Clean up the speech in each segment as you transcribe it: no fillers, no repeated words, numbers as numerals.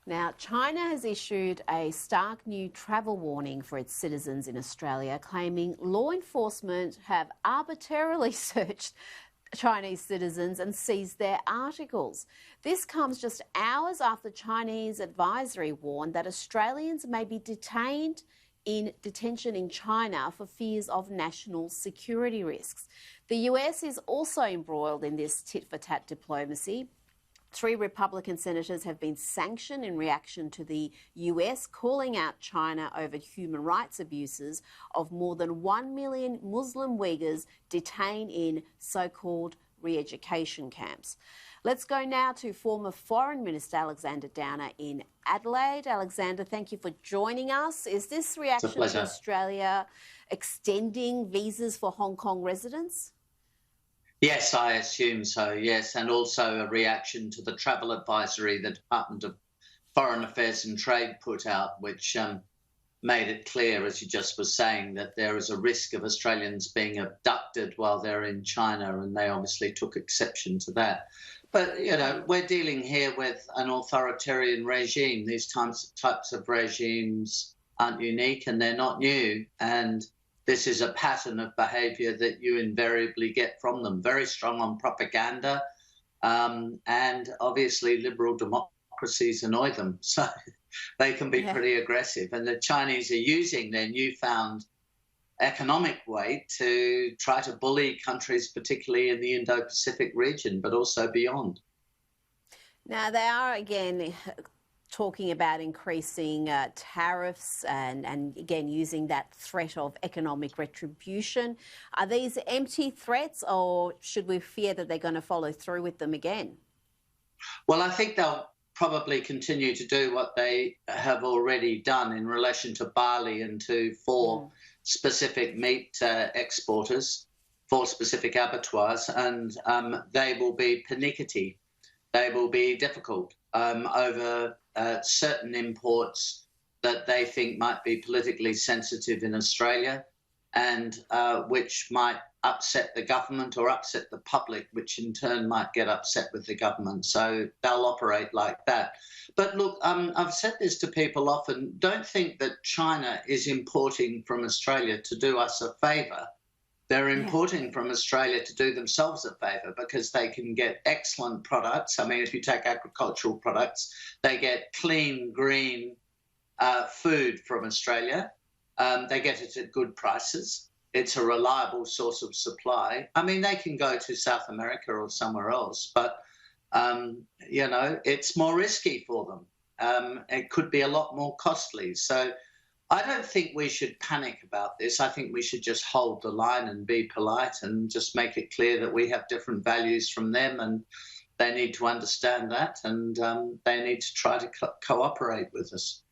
Now, China has issued a stark new travel warning for its citizens in Australia, claiming law enforcement have arbitrarily searched Chinese citizens and seized their articles. This comes just hours after Chinese advisory warned that Australians may be detained in detention in China for fears of national security risks. The US is also embroiled in this tit-for-tat diplomacy. 3 Republican senators have been sanctioned in reaction to the US calling out China over human rights abuses of more than 1 million Muslim Uyghurs detained in so-called re-education camps. Let's go now to former Foreign Minister Alexander Downer in Adelaide. Alexander, thank you for joining us. Is this reaction to Australia extending visas for Hong Kong residents? Yes, I assume so, yes, and also a reaction to the travel advisory the Department of Foreign Affairs and Trade put out, which made it clear, as you just were saying, that there is a risk of Australians being abducted while they're in China, and they obviously took exception to that. But, you know, we're dealing here with an authoritarian regime. These types of regimes aren't unique and they're not new, and this is a pattern of behaviour that you invariably get from them. Very strong on propaganda, and obviously liberal democracies annoy them. So they can be pretty aggressive. And the Chinese are using their newfound economic weight to try to bully countries, particularly in the Indo-Pacific region, but also beyond. Now, they are, again, talking about increasing tariffs and again, using that threat of economic retribution. Are these empty threats, or should we fear that they're going to follow through with them again? Well, I think they'll probably continue to do what they have already done in relation to barley and to 4 specific meat exporters, 4 specific abattoirs, and they will be pernickety. They will be difficult over certain imports that they think might be politically sensitive in Australia, and which might upset the government or upset the public, which in turn might get upset with the government. So they'll operate like that. But look, I've said this to people often, don't think that China is importing from Australia to do us a favour. They're importing from Australia to do themselves a favour, because they can get excellent products. I mean, if you take agricultural products, they get clean, green food from Australia. They get it at good prices. It's a reliable source of supply. I mean, they can go to South America or somewhere else, but, you know, it's more risky for them. It could be a lot more costly. So I don't think we should panic about this. I think we should just hold the line and be polite and just make it clear that we have different values from them, and they need to understand that, and they need to try to cooperate with us.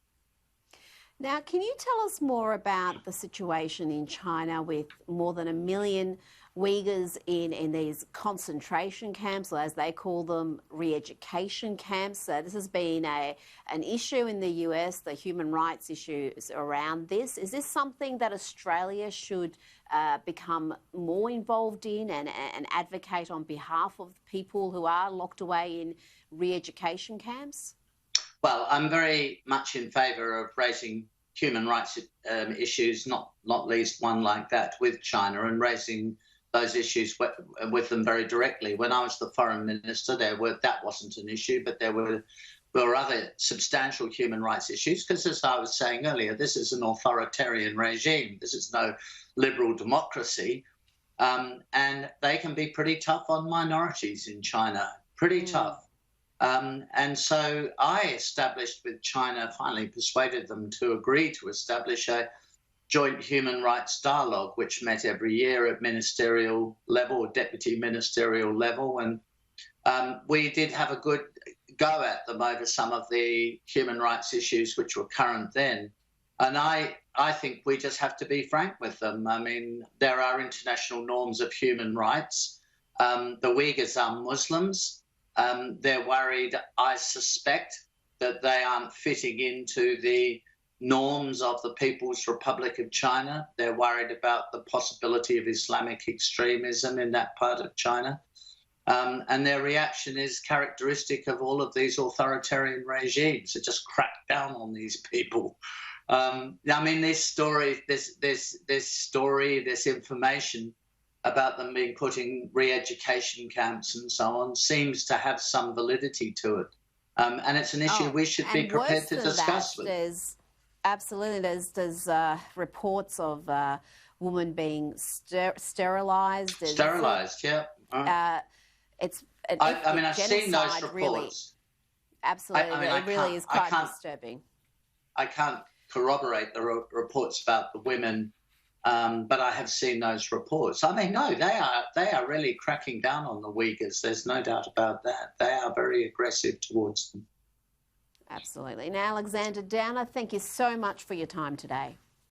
Now, can you tell us more about the situation in China with more than 1 million Uyghurs in these concentration camps, or as they call them, re-education camps? This has been an issue in the US, the human rights issues around this. Is this something that Australia should become more involved in and advocate on behalf of people who are locked away in re-education camps? Well, I'm very much in favour of raising human rights issues, not least one like that, with China, and raising those issues with them very directly. When I was the foreign minister, that wasn't an issue, but there were other substantial human rights issues, because, as I was saying earlier, this is an authoritarian regime. This is no liberal democracy, and they can be pretty tough on minorities in China, pretty tough. And so I established with China, finally persuaded them to agree to establish a joint human rights dialogue, which met every year at ministerial level, deputy ministerial level. And we did have a good go at them over some of the human rights issues which were current then. And I think we just have to be frank with them. I mean, there are international norms of human rights. The Uyghurs are Muslims. They're worried, I suspect, that they aren't fitting into the norms of the People's Republic of China. They're worried about the possibility of Islamic extremism in that part of China. And their reaction is characteristic of all of these authoritarian regimes that just crack down on these people. I mean, this information about them being put in re-education camps and so on seems to have some validity to it. And it's an issue we should be prepared to discuss with. There's reports of women being sterilised. Sterilised, yeah. It's I mean, I've seen those reports. Really. Absolutely, it really is quite disturbing. I can't corroborate the reports about the women, but I have seen those reports. I mean, no, they are really cracking down on the Uyghurs. There's no doubt about that. They are very aggressive towards them. Absolutely. Now, Alexander Downer, thank you so much for your time today.